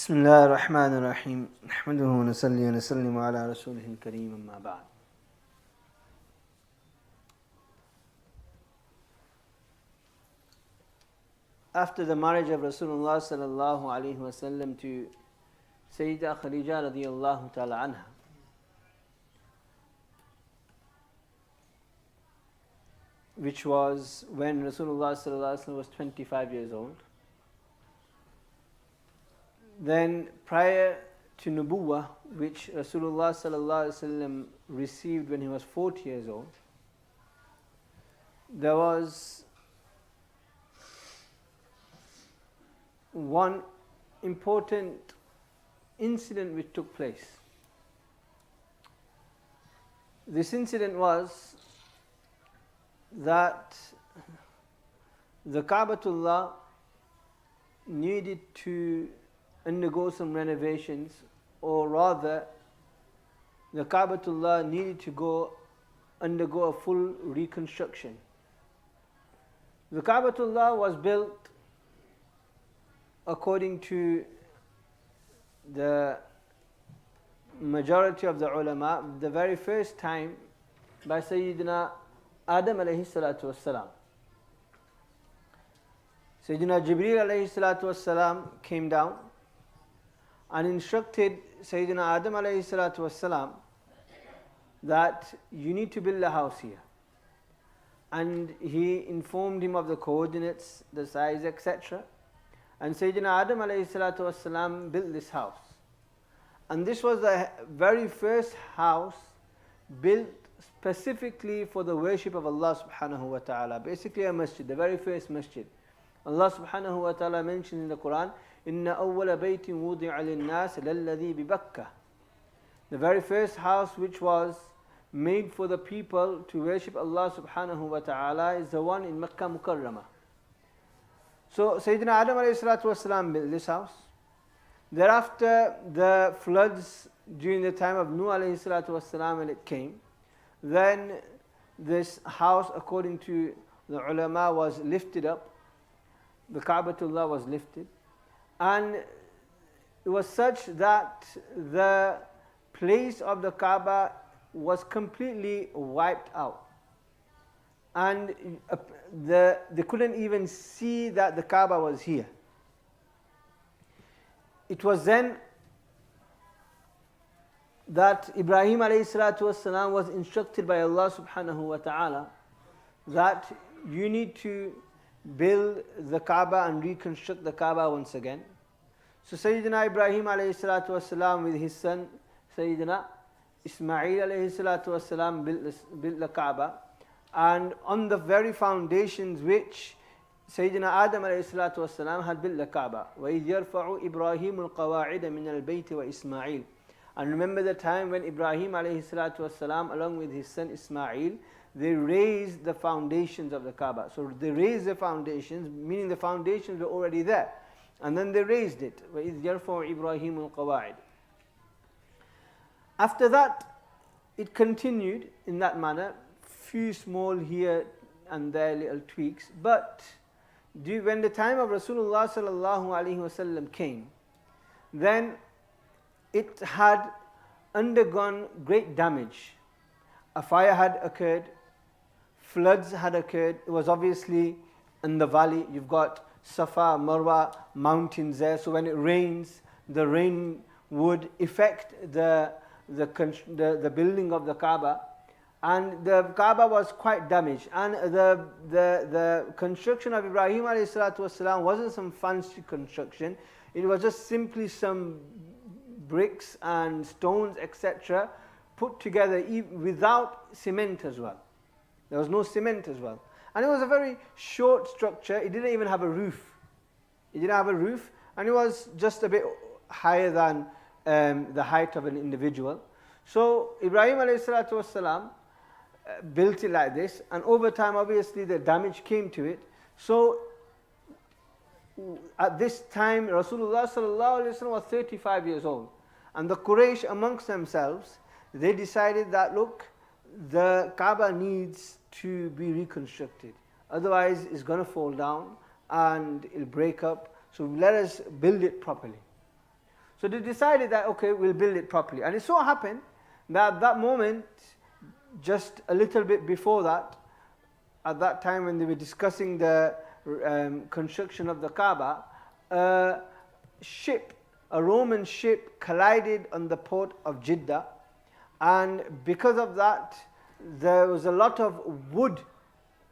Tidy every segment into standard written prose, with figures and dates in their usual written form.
بسم الله الرحمن الرحيم نحمده ونصلي ونسلم على رسوله الكريم أما بعد. After the marriage of Rasulullah sallallahu alaihi wasallam to Sayyidah Khadija radiyallahu ta'ala anha, which was when Rasulullah sallallahu alaihi wasallam was 25 years old, then prior to Nubuwwah, which Rasulullah sallallahu alaihi wasallam received when he was 40 years old, there was one important incident which took place. This incident was that the Ka'batullah needed to undergo some renovations, or rather the Ka'batullah needed to undergo a full reconstruction. The Ka'batullah was built according to the majority of the ulama the very first time by Sayyidina Adam alayhi salatu wassalam. Sayyidina Jibreel alayhi salatu wassalam came down and instructed Sayyidina Adam alayhi salatu wassalam that you need to build a house here. And he informed him of the coordinates, the size, etc. And Sayyidina Adam alayhi salatu wassalam built this house. And this was the very first house built specifically for the worship of Allah subhanahu wa ta'ala. Basically a masjid, the very first masjid. Allah subhanahu wa ta'ala mentions in the Quran, إِنَّ أَوَّلَ بَيْتٍ وُضِعَ لِلنَّاسِ لَلَّذِي بِبَكَّةِ. The very first house which was made for the people to worship Allah subhanahu wa ta'ala is the one in Makkah Mukarramah. So Sayyidina Adam alayhi salatu wasalam built this house. Thereafter the floods during the time of Nuh alayhi salatu wasalam, when it came, then this house, according to the ulama, was lifted up. The Ka'batullah was lifted, and it was such that the place of the Kaaba was completely wiped out, and they couldn't even see that the Kaaba was here. It was then that Ibrahim alayhi salatu wasalam was instructed by Allah subhanahu wa ta'ala that you need to build the Kaaba and reconstruct the Kaaba once again. So Sayyidina Ibrahim alayhi salatu wasalam with his son Sayyidina Ismail alayhi salatu wasalam built the Kaaba, and on the very foundations which Sayyidina Adam alayhi salatu wasalam had built the Kaaba. وَإِذْ يَرْفَعُ إِبْرَاهِيمُ الْقَوَاعِدَ مِنَ الْبَيْتِ وَإِسْمَاعِيلُ. And remember the time when Ibrahim alayhi salatu wasalam along with his son Ismail, they raised the foundations of the Kaaba. So they raised the foundations, meaning the foundations were already there, and then they raised it. وَإِذْ يَرْفَعُ إِبْرَاهِيمُ الْقَوَاعِدَ. After that, it continued in that manner, few small here and there little tweaks, but when the time of Rasulullah sallallahu alaihi wasallam came, then it had undergone great damage. A fire had occurred, floods had occurred. It was obviously in the valley. You've got Safa, Marwa mountains there, so when it rains, the rain would affect the building of the Kaaba, and the Kaaba was quite damaged. And the construction of Ibrahim alayhi salatu wasalam wasn't some fancy construction. It was just simply some bricks and stones, etc., put together without cement as well. There was no cement as well. And it was a very short structure. It didn't even have a roof. It didn't have a roof, and it was just a bit higher than the height of an individual. So Ibrahim alayhi salatu wasalam built it like this, and over time obviously the damage came to it. So at this time Rasulullah sallallahu alaihi wasallam was 35 years old, and the Quraysh amongst themselves, they decided that look, the Kaaba needs to be reconstructed, otherwise it's going to fall down and it'll break up, so let us build it properly. So they decided that, okay, we'll build it properly. And it so happened that at that moment, just a little bit before that, at that time when they were discussing the construction of the Kaaba, a Roman ship collided on the port of Jeddah, and because of that, there was a lot of wood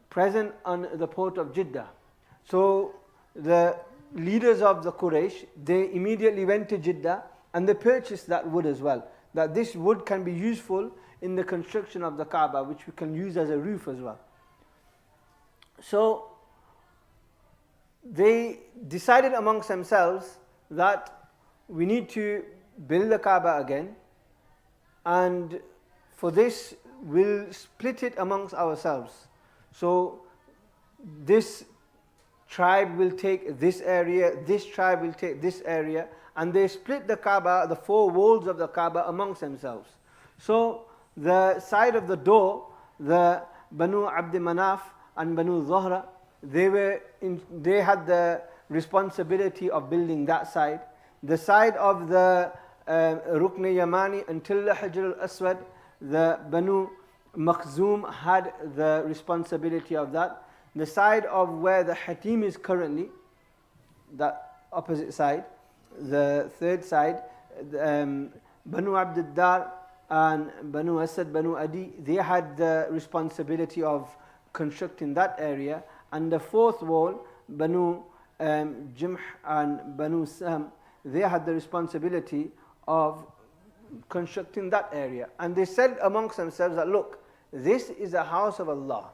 present on the port of Jeddah. So the leaders of the Quraysh, they immediately went to Jeddah and they purchased that wood as well. That this wood can be useful in the construction of the Kaaba, which we can use as a roof as well. So they decided amongst themselves that we need to build the Kaaba again, and for this we'll split it amongst ourselves. So this tribe will take this area, this tribe will take this area, and they split the Kaaba, the four walls of the Kaaba, amongst themselves. So the side of the door, the Banu Abd Manaf and Banu Zuhra, they had the responsibility of building that side. The side of the Rukn Yamani until the Hajr al-Aswad, the Banu Makhzum had the responsibility of that. The side of where the Hatim is currently, that opposite side, the third side, Banu Abd Dar and Banu Asad, Banu Adi, they had the responsibility of constructing that area. And the fourth wall, Banu Jimh and Banu Sam, they had the responsibility of constructing that area. And they said amongst themselves that, look, this is a house of Allah.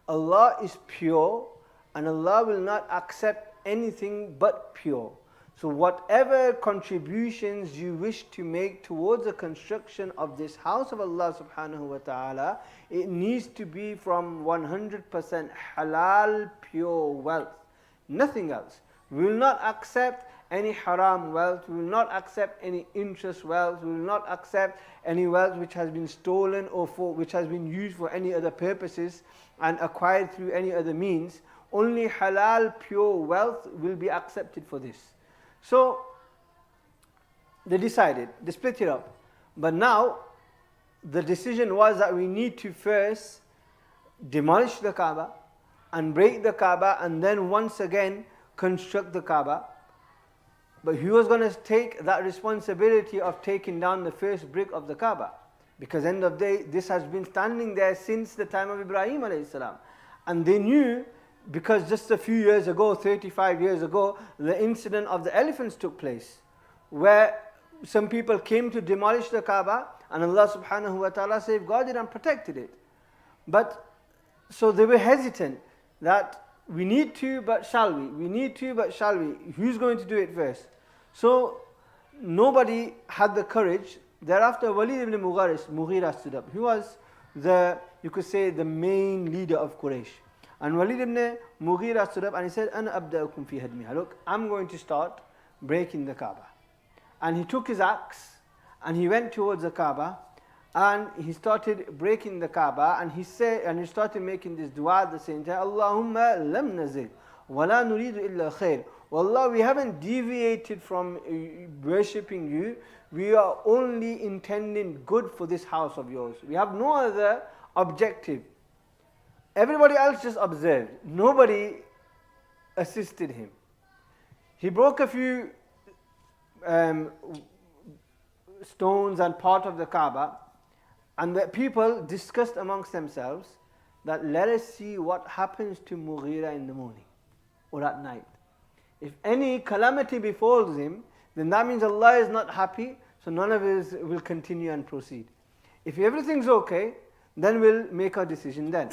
Allah is pure, and Allah will not accept anything but pure. So whatever contributions you wish to make towards the construction of this house of Allah subhanahu wa ta'ala, it needs to be from 100% halal, pure wealth. Nothing else. We will not accept any haram wealth, we will not accept any interest wealth, we will not accept any wealth which has been stolen or which has been used for any other purposes and acquired through any other means. Only halal, pure wealth will be accepted for this. So they decided, they split it up. But now the decision was that we need to first demolish the Kaaba and break the Kaaba and then once again construct the Kaaba. But who was going to take that responsibility of taking down the first brick of the Kaaba? Because end of the day, this has been standing there since the time of Ibrahim alayhi salam. And they knew, because just a few years ago, 35 years ago, the incident of the elephants took place, where some people came to demolish the Kaaba, and Allah subhanahu wa ta'ala safeguarded and protected it. But, so they were hesitant that we need to, but shall we? We need to, but shall we? Who's going to do it first? So nobody had the courage. Thereafter, Walid ibn Mughira stood up. He was you could say, the main leader of Quraysh. And Walid ibn Mughira stood up and he said, "Ana abda'ukum fi hadmiha." Look, I'm going to start breaking the Kaaba. And he took his axe and he went towards the Kaaba and he started breaking the Kaaba, and he started making this dua at the same time, Allahumma lam nazid wa la nuridu illa khair. Wallah, we haven't deviated from worshipping you. We are only intending good for this house of yours. We have no other objective. Everybody else just observed. Nobody assisted him. He broke a few stones and part of the Kaaba, and the people discussed amongst themselves that let us see what happens to Mughira in the morning or at night. If any calamity befalls him, then that means Allah is not happy, so none of us will continue and proceed. If everything's okay, then we'll make our decision then.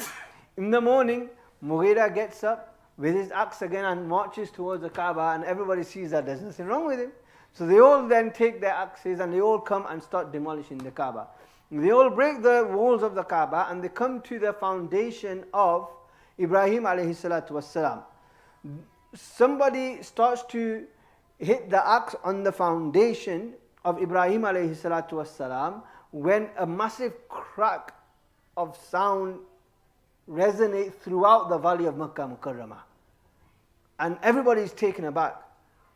In the morning, Mughira gets up with his axe again and marches towards the Kaaba, and everybody sees that there's nothing wrong with him. So they all then take their axes and they all come and start demolishing the Kaaba. They all break the walls of the Kaaba and they come to the foundation of Ibrahim alayhi salatu wassalam. Somebody starts to hit the axe on the foundation of Ibrahim alayhi salatu wassalam when a massive crack of sound resonates throughout the valley of Makkah Mukarramah. And everybody is taken aback.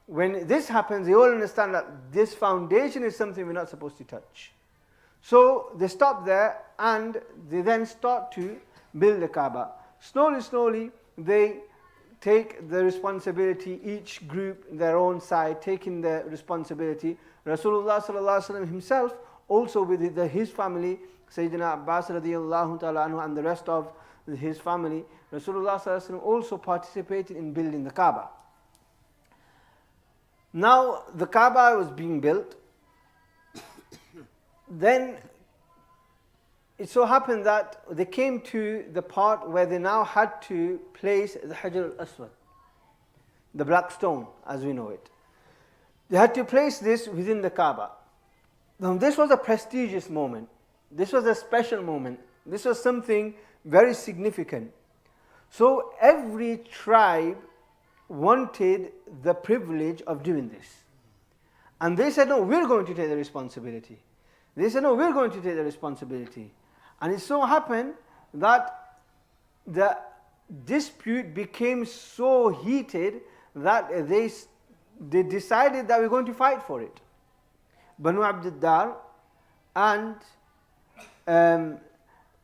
when this happens, they all understand that this foundation is something we're not supposed to touch. So they stop there and they then start to build the Kaaba. Slowly, slowly, they take the responsibility, each group their own side, taking the responsibility. Rasulullah sallallahu alaihi wasallam himself, also with his family, Sayyidina Abbas radiyallahu ta'ala anhu and the rest of his family, Rasulullah sallallahu alaihi wasallam also participated in building the Kaaba. Now the Kaaba was being built. Then it so happened that they came to the part where they now had to place the Hajar al-Aswad, the black stone as we know it. They had to place this within the Kaaba. Now this was a prestigious moment. This was a special moment. This was something very significant. So every tribe wanted the privilege of doing this. And they said, no, we're going to take the responsibility. They said, no, we're going to take the responsibility. And it so happened that the dispute became so heated that they decided that we're going to fight for it. Banu Abdiddar and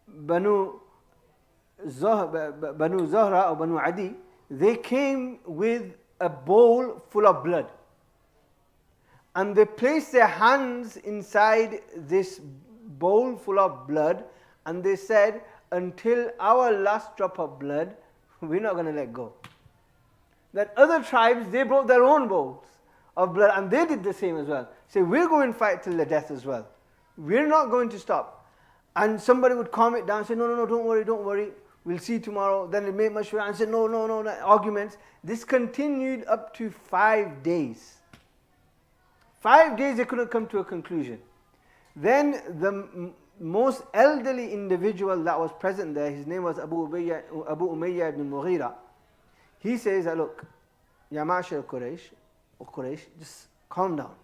Banu Zahra or Banu Adi, they came with a bowl full of blood. And they placed their hands inside this bowl full of blood and they said, until our last drop of blood, we're not going to let go. That other tribes, they brought their own bowls of blood and they did the same as well. Say, we're going to fight till the death as well. We're not going to stop. And somebody would calm it down and say, no, don't worry, we'll see tomorrow. Then they made mashwara and said, no, arguments. This continued up to 5 days. 5 days they couldn't come to a conclusion. Then the most elderly individual that was present there, his name was Abu Umayyah ibn Mughira. He says that, look, Ya Ma'ashar Quraysh, just calm down.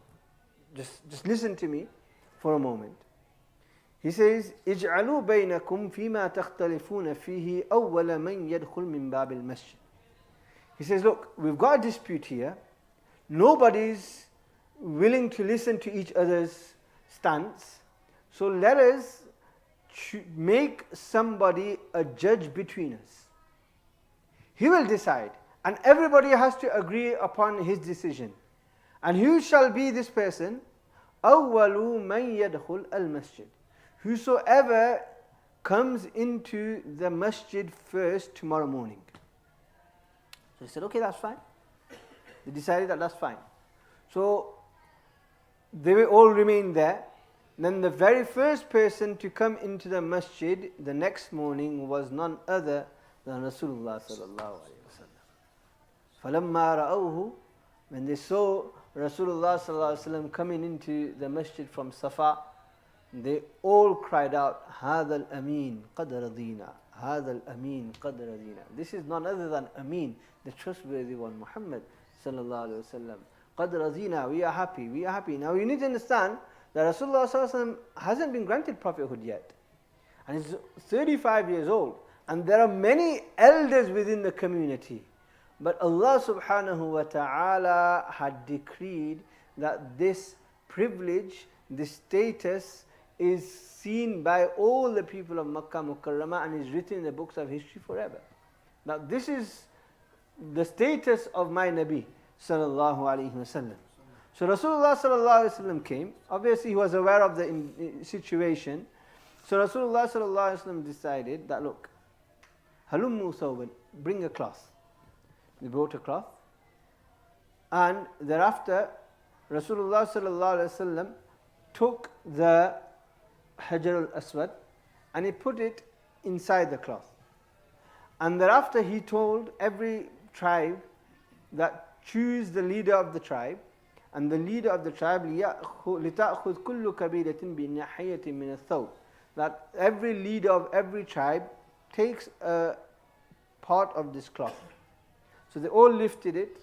Just listen to me for a moment. He says, اجعلوا بينكم فيما تختلفون فيه أول من يدخل من باب المسجد. He says, look, we've got a dispute here. Nobody's willing to listen to each other's stance. So let us make somebody a judge between us. He will decide. And everybody has to agree upon his decision. And who shall be this person? أول من يدخل المسجد. Whosoever comes into the masjid first tomorrow morning. So he said, okay, that's fine. They decided that that's fine. So they will all remain there. Then the very first person to come into the masjid the next morning was none other than Rasulullah sallallahu alaihi wasallam. فَلَمَّا رَأَوْهُ, when they saw Rasulullah sallallahu alaihi wasallam coming into the masjid from Safa, they all cried out, هَذَا الْأَمِينَ قَدْ رَضِينَا هَذَا الْأَمِينَ قَدْ رَضِينَا. This is none other than Amin, the trustworthy one, Muhammad sallallahu alaihi wasallam. قَدْ رَضِينَا, we are happy, we are happy. Now you need to understand that Rasulullah sallallahu alaihi wasallam hasn't been granted prophethood yet. And he's 35 years old. And there are many elders within the community. But Allah subhanahu wa ta'ala had decreed that this privilege, this status is seen by all the people of Makkah Mukarramah and is written in the books of history forever. Now this is the status of my Nabi sallallahu alayhi wasallam. So Rasulullah sallallahu alayhi wasallam came. Obviously he was aware of the situation. So Rasulullah sallallahu alayhi wasallam decided that, look, halummu thawban, bring a cloth. They brought a cloth. And thereafter Rasulullah sallallahu alayhi wasallam took the Hajar al-Aswad and he put it inside the cloth. And thereafter he told every tribe that choose the leader of the tribe, and the leader of the tribe لِتَأْخُذْ كُلُّ كَبِيلَةٍ بِنَاحِيَةٍ مِنَ الثَّوْبِ, that every leader of every tribe takes a part of this cloth. So they all lifted it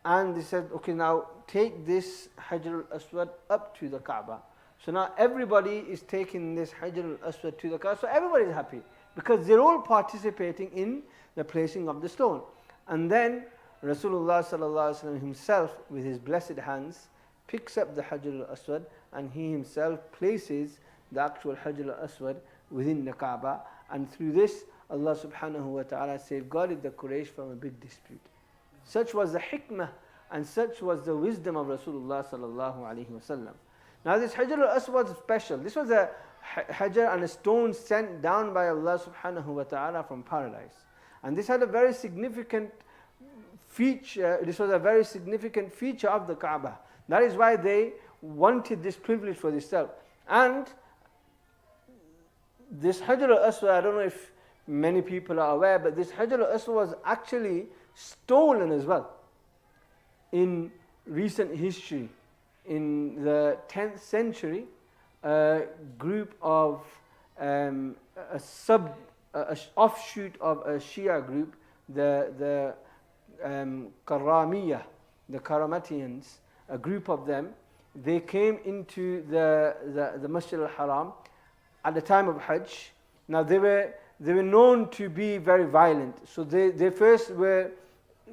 and they said, okay, now take this Hajar al-Aswad up to the Kaaba. So now everybody is taking this Hajar al-Aswad to the Kaaba. So everybody is happy because they're all participating in the placing of the stone. And then Rasulullah sallallahu alaihi wasallam himself, with his blessed hands, picks up the Hajar al-Aswad, and he himself places the actual Hajar al-Aswad within the Kaaba. And through this, Allah subhanahu wa ta'ala safeguarded the Quraysh from a big dispute. Such was the hikmah and such was the wisdom of Rasulullah sallallahu alaihi wasallam. Now this Hajar al-Aswad was special. This was a Hajar and a stone sent down by Allah subhanahu wa ta'ala from paradise. And this had a very significant feature. This was a very significant feature of the Kaaba. That is why they wanted this privilege for themselves. And this Hajar al-Aswad, I don't know if many people are aware, but this Hajar al-Aswad was actually stolen as well in recent history. In the 10th century, a group of offshoot of a Shia group, the Karamiyah, the Karamatians, a group of them, they came into the Masjid al-Haram at the time of Hajj. Now they were known to be very violent, so they first were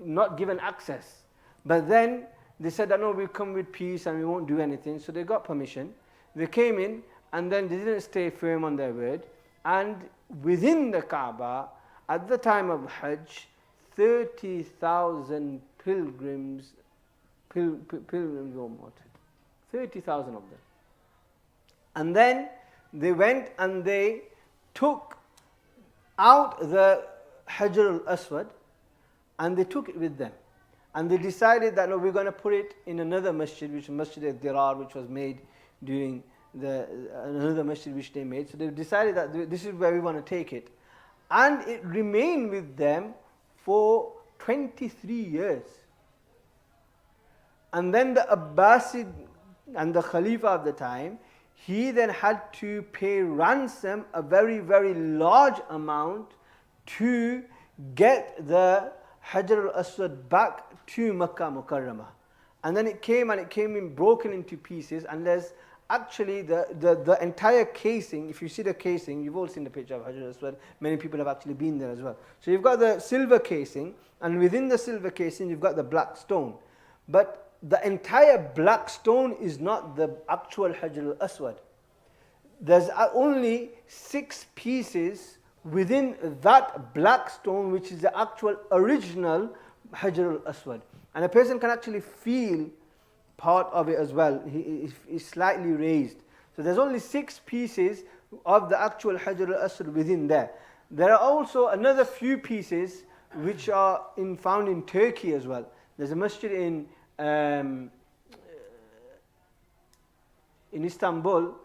not given access, but then they said that no, we'll come with peace and we won't do anything. So they got permission. They came in and then they didn't stay firm on their word. And within the Kaaba, at the time of Hajj, 30,000 pilgrims were martyred. 30,000 of them. And then they went and they took out the Hajar al-Aswad and they took it with them. And they decided that no, we're going to put it in another masjid, which is Masjid al-Dirar, which was made during another masjid which they made. So they decided that this is where we want to take it. And it remained with them for 23 years. And then the Abbasid and the Khalifa of the time, he then had to pay ransom, a very, very large amount, to get the Hajar al-Aswad back to Makkah Mukarramah. And then it came in broken into pieces, and there's actually the entire casing. If you see the casing, you've all seen the picture of Hajar al-Aswad. Many people have actually been there as well. So you've got the silver casing, and within the silver casing you've got the black stone. But the entire black stone is not the actual Hajar al-Aswad. There's only 6 pieces within that black stone, which is the actual original Hajar al-Aswad. And a person can actually feel part of it as well. It's slightly raised. So there's only 6 pieces of the actual Hajar al-Aswad within there. There are also another few pieces which are found in Turkey as well. There's a masjid in Istanbul,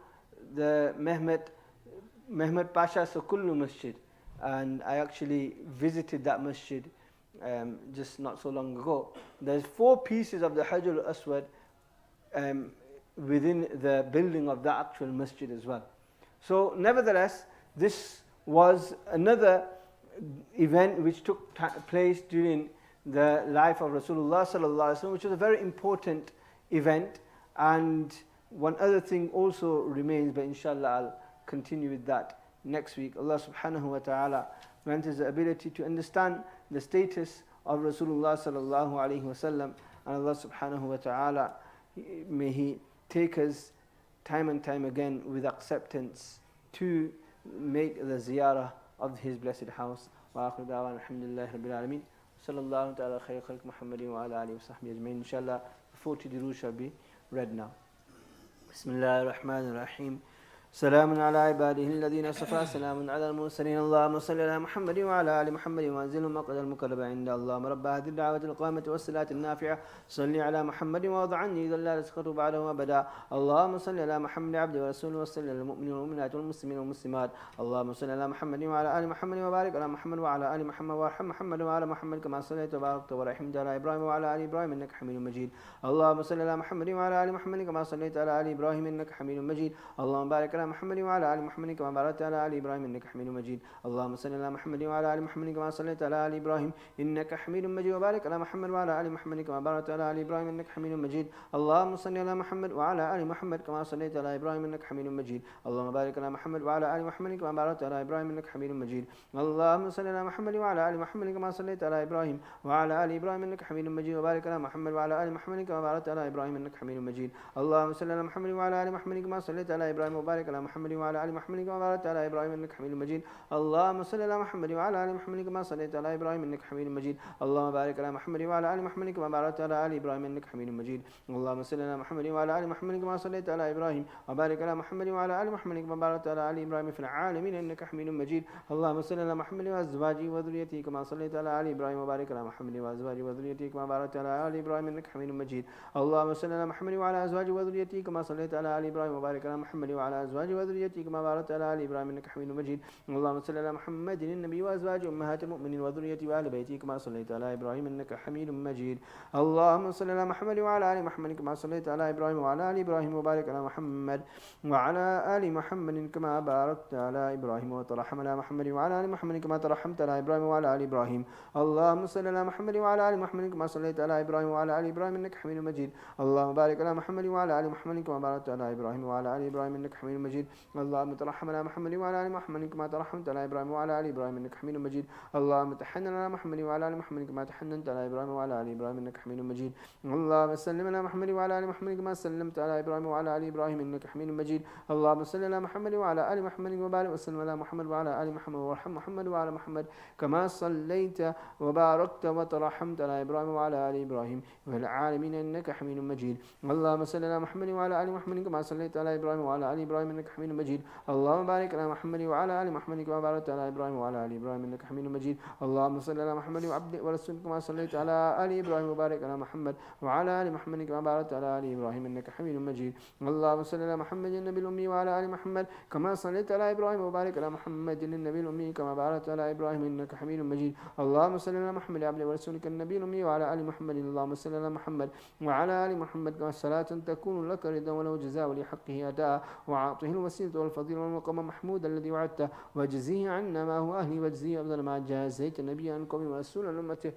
the Mehmet Pasha Sokullu Masjid, and I actually visited that masjid just not so long ago. There's 4 pieces of the Hajar al-Aswad within the building of the actual masjid as well. So nevertheless, this was another event which took place during the life of Rasulullah sallallahu alaihi wasallam, which was a very important event. And one other thing also remains, but inshallah I'll continue with that next week. Allah subhanahu wa ta'ala grant us the ability to understand the status of Rasulullah sallallahu alaihi wasallam, and Allah subhanahu wa ta'ala, may He take us time and time again with acceptance to make the ziyarah of His blessed house. Wa akhiru da'wana alhamdulillahi rabbil alameen. Sallallahu ta'ala khayr khalq Muhammadin wa ala alihi wa sahbihi ajma'in. Inshallah, the 40 durood shall be read now. Bismillahir Rahmanir Rahim. سلام على عباده الذين اصطفى سلام على المرسلين اللهم صل على محمد وعلى ال محمد وانزلهم مقعد المقرب عند الله رب هذه الدعوه القامه والصلاه النافعه صل على محمد ووضع عني اذا لا رزقته بعده ابدا اللهم صل على محمد عبد ورسوله وصل على المؤمنين والمؤمنات والمسلمين والمسلمات اللهم صل على محمد وعلى ال محمد وبارك على محمد وعلى ال محمد وارحم محمد وعلى محمد كما صليت وباركت ورحمت على ابراهيم وعلى ال ابراهيم انك حميد مجيد اللهم صل على محمد وعلى ال محمد كما صليت على ال ابراهيم انك حميد مجيد اللهم بارك على محمد وعلى آل محمد كما باركت على آل إبراهيم إنك حميد مجيد. اللهم صل على محمد وعلى آل محمد كما صليت على آل إبراهيم إنك حميد مجيد. وبارك على محمد وعلى آل محمد كما باركت على آل إبراهيم إنك حميد مجيد. اللهم صل على محمد وعلى آل محمد كما صليت على إبراهيم إنك حميد مجيد. اللهم بارك على محمد وعلى آل محمد كما باركت على إبراهيم إنك حميد مجيد. اللهم صل على محمد وعلى آل محمد كما صليت على إبراهيم وعلى آل إبراهيم إنك حميد مجيد. وبارك على محمد وعلى آل محمد كما باركت على إبراهيم إنك حميد مجيد. اللهم صل على محمد وعلى آل محمد كما صليت على إبراهيم وبارك على محمد وعلى آل محمد كما باركت على إبراهيم إنك حميد مجيد. اللهم صل على محمد وعلى آل محمد كما صليت على إبراهيم إنك حميد مجيد. اللهم بارك على محمد وعلى آل محمد كما باركت على آل إبراهيم إنك حميد مجيد. اللهم صل على محمد وعلى آل محمد كما صليت على إبراهيم وبارك على محمد وعلى آل محمد كما باركت على آل إبراهيم في العالمين إنك حميد مجيد. اللهم صل على محمد وأزواجه وذريته كما صليت على آل إبراهيم وبارك على محمد وأزواجه وذريته كما باركت على آل إبراهيم إنك حميد مجيد. اللهم صل على محمد وعلى أزواجه وذريته كما صليت على آل إبراهيم وبارك على محمد وعلى أزواجه وذريته كما باركت على آل إبراهيم إنك حميد مجيد. اللهم صل على محمد النبي وأزواجه أمهات المؤمنين وذريته وآل بيته كما صليت على إبراهيم إنك حميد مجيد. اللهم صل على محمد وعلى آل محمد كما صليت على إبراهيم وعلى آل إبراهيم وبارك على محمد وعلى آل محمد كما باركت على إبراهيم وترحم على محمد وعلى آل محمد كما ترحمت على إبراهيم وعلى آل إبراهيم. اللهم صل على محمد وعلى آل محمد كما صليت على إبراهيم وعلى آل إبراهيم إنك حميد مجيد. اللهم بارك على محمد وعلى آل محمد كما باركت على إبراهيم وعلى آل إبراهيم إنك حميد مجيد. اللهم ترحم على محمد وعلى آل محمد كما ترحمت على إبراهيم وعلى آل إبراهيم إنك حميد مجيد. اللهم تحنن على محمد وعلى آل محمد كما تحننت على إبراهيم وعلى آل إبراهيم إنك حميد مجيد. اللهم سلم على محمد وعلى آل محمد كما سلمت على إبراهيم وعلى آل إبراهيم إنك حميد مجيد. اللهم صل على محمد وعلى آل محمد وبارك وسلم على محمد وعلى آل محمد وارحم محمد وعلى محمد كما صليت وباركت وترحمت على إبراهيم وعلى آل إبراهيم في العالمين إنك حميد مجيد. اللهم صل على محمد وعلى آل محمد كما صليت على إبراهيم وعلى آل إبراهيم إنك حميد مجيد. اللهم بارك على محمد وعلى آل محمد كما باركت على إبراهيم وعلى آل إبراهيم إنك حميد مجيد. اللهم صل على محمد وعبده ورسولك كما صليت على آل إبراهيم وبارك على محمد وعلى آل محمد كما باركت على آل إبراهيم إنك حميد مجيد. اللهم صل على محمد النبي الأمي وعلى آل محمد كما صليت على إبراهيم وبارك على محمد النبي الأمي كما باركت على إبراهيم إنك حميد مجيد. اللهم صل على محمد عبده ورسولك النبي الأمي وعلى آل محمد. اللهم صل على محمد وعلى آل محمد كما صلاة تكون لك رضا وله جزاء ولحقه أداء وعاطه الوسيلة والفضيلة والمقام محمود الذي وعدته وجزيه عنا ما هو أهلي وجزيه أفضل ما جازيت النبي عن قوم ورسولا لأمته.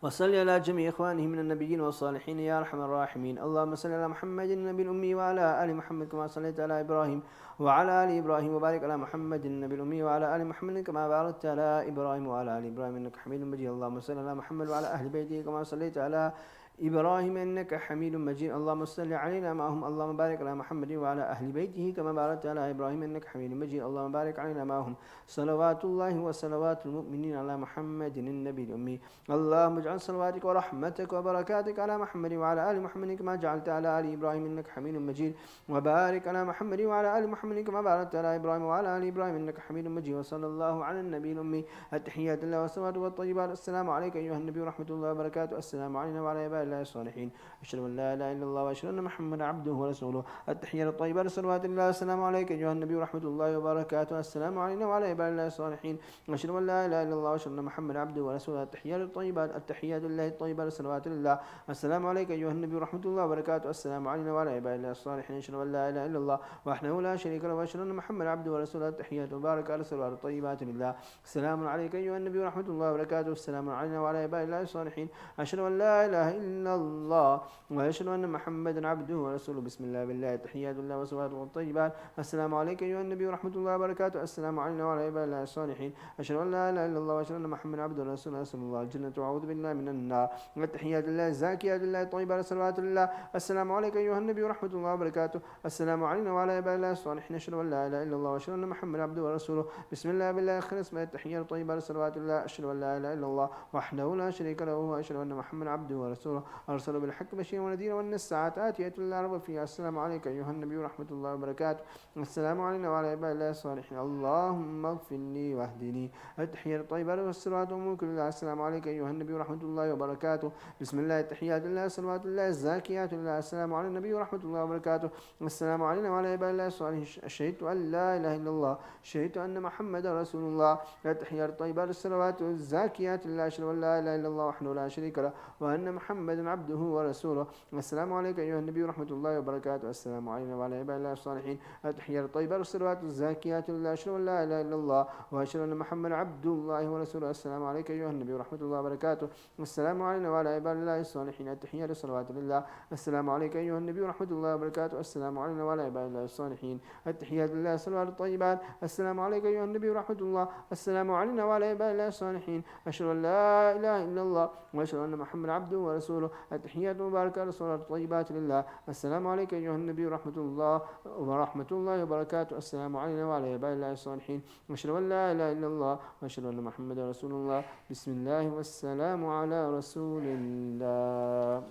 وصل على جميع إخوانه من النبيين والصالحين يا أرحم الراحمين. اللهم صل على محمد النبي الأمي وعلى آل محمد كما صليت على إبراهيم وعلى آل إبراهيم وبارك على محمد النبي الأمي وعلى آل محمد كما باركت على إبراهيم وعلى آل إبراهيم إنك حميد مجيد. اللهم صل على محمد وعلى أهل بيته كما صليت على إبراهيم إنك حميد مجيد. اللهم صل علينا معهم. اللهم بارك على محمد وعلى أهل بيته كما باركت على إبراهيم إنك حميد مجيد. اللهم بارك علينا معهم. صلوات الله وصلوات المؤمنين على محمد النبي الأمي. اللهم اجعل صلواتك ورحمتك وبركاتك على محمد وعلى آل محمد كما جعلت على آل إبراهيم إنك حميد مجيد. وبارك على محمد وعلى آل محمد كما باركت على إبراهيم وعلى آل إبراهيم إنك حميد مجيد. وصلى الله على النبي الأمي. التحيات لله والصلوات والطيبات. السلام عليك أيها النبي ورحمة الله وبركاته. السلام علينا وعلى عباد الله الصالحين. أشهد أن لا إله إلا الله وأشهد أن محمدا عبده ورسوله. التحيات الطيبات صلوات الله. السلام عليك أيها النبي ورحمة الله وبركاته. السلام علينا وعلى عباد الله الصالحين. أشهد أن لا إله إلا الله وأشهد أن محمدا عبده ورسوله. التحيات الطيبات. التحيات لله الطيبات صلوات الله. السلام عليك أيها النبي ورحمة الله وبركاته. السلام علينا وعلى عباد الله الصالحين. أشهد أن لا إله إلا الله وحده لا شريك له وأشهد أن محمدا عبده ورسوله. التحيات وبارك على صلوات الطيبات لله. السلام عليك أيها النبي ورحمة الله وبركاته. السلام علينا وعلى عباد الله الصالحين. أشهد أن لا إله إلا الله وأشهد أن محمدا عبده ورسوله. بسم الله بالله. التحيات لله والصلوات والطيبات. السلام عليك أيها النبي ورحمة الله وبركاته. السلام علينا وعلى عباد الله الصالحين. أشهد أن لا إله إلا الله وأشهد أن محمدا عبده ورسوله. أسأل الله الجنة وأعوذ بالله من النار. التحيات لله الزاكيات لله الطيبات صلوات لله. السلام عليك أيها النبي ورحمة الله وبركاته. السلام علينا وعلى عباد الله الصالحين. أشهد أن لا إله إلا الله وأشهد أن محمدا عبده ورسوله. بسم الله بالله. خلص من التحيات الطيبات صلوات الله. أشهد أن لا إله إلا الله وحده لا شريك له وأشهد أن محمدا عبده ورسوله. أرسله بالحق بشيرا ونذيرا وأن الساعة آتية لا ريب فيها. السلام عليك أيها النبي ورحمة الله وبركاته. السلام علينا وعلى عباد الله الصالحين. اللهم اغفر لي واهدني. التحيات الطيبات والصلوات والملك لله. السلام عليك أيها النبي ورحمة الله وبركاته. بسم الله. التحيات لله صلوات الله الزاكيات لله. السلام على النبي ورحمة الله وبركاته. السلام علينا وعلى عباد الله الصالحين. شهدت أن لا إله إلا الله. شهدت أن محمدا رسول الله. التحيات الطيبات الصلوات الزاكيات لله. أشهد أن لا إله إلا الله وحده لا شريك له وأن محمدا محمدا عبده ورسوله. السلام عليك أيها النبي ورحمة الله وبركاته. السلام علينا وعلى عباد الله الصالحين. التحيات الطيبات والصلوات الزاكيات لله. أشهد أن لا إله إلا الله وأشهد أن محمدا عبد الله ورسوله. السلام عليك أيها النبي ورحمة الله وبركاته. السلام علينا وعلى عباد الله الصالحين. التحيات والصلوات لله. السلام عليك أيها النبي ورحمة الله وبركاته. السلام علينا وعلى عباد الله الصالحين. التحيات لله الصلوات الطيبات. السلام عليك أيها النبي ورحمة الله. السلام علينا وعلى عباد الله الصالحين. أشهد أن لا إله إلا الله وأشهد أن محمدا عبده ورسوله. التحيات المباركات والصلوات الطيبات لله. السلام عليك أيها النبي ورحمة الله وبركاته. السلام علينا وعلى عباد الله الصالحين. أشهد أن لا إله إلا الله وأشهد أن محمدا رسول الله. بسم الله والسلام على رسول الله.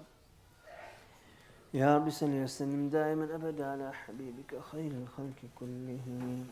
يا رب صل وسلم دائما أبدا على حبيبك خير الخلق كلهم.